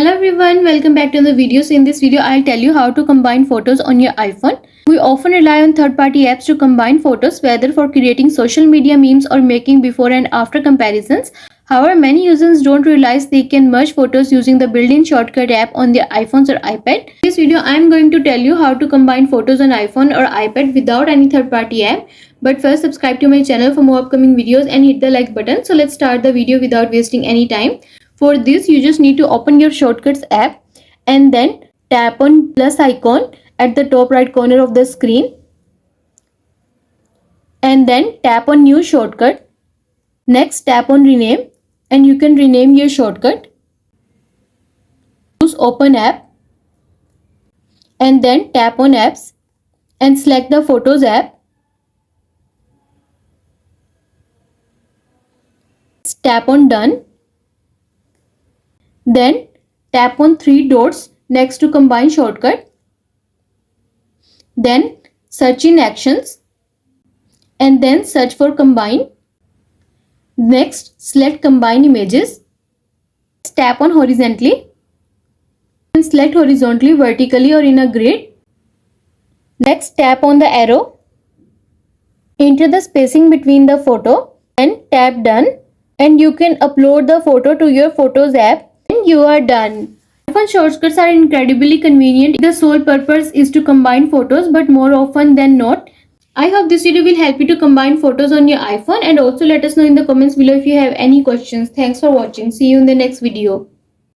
Hello everyone, welcome back to the video. So in this video, I'll tell you how to combine photos on your iPhone. We often rely on third-party apps to combine photos, whether for creating social media memes or making before and after comparisons. However, many users don't realize they can merge photos using the built-in shortcut app on their iPhones or iPad. In this video, I'm going to tell you how to combine photos on iPhone or iPad without any third-party app. But first, subscribe to my channel for more upcoming videos and hit the like button. So let's start the video without wasting any time. For this, you just need to open your Shortcuts app and then tap on plus icon at the top right corner of the screen and then tap on new shortcut. Next, tap on rename and you can rename your shortcut. Choose open app and then tap on apps and select the Photos app. Tap on done. Then tap on three dots next to combine shortcut. Then search in actions and then search for combine. Next, select combine images. Tap on horizontally and select horizontally, vertically or in a grid. Next, tap on the arrow. Enter the spacing between the photo and tap done, and you can upload the photo to your Photos app. And you are done. iPhone shortcuts are incredibly convenient. The sole purpose is to combine photos, but more often than not, I hope this video will help you to combine photos on your iPhone, and also let us know in the comments below if you have any questions. Thanks for watching. See you in the next video.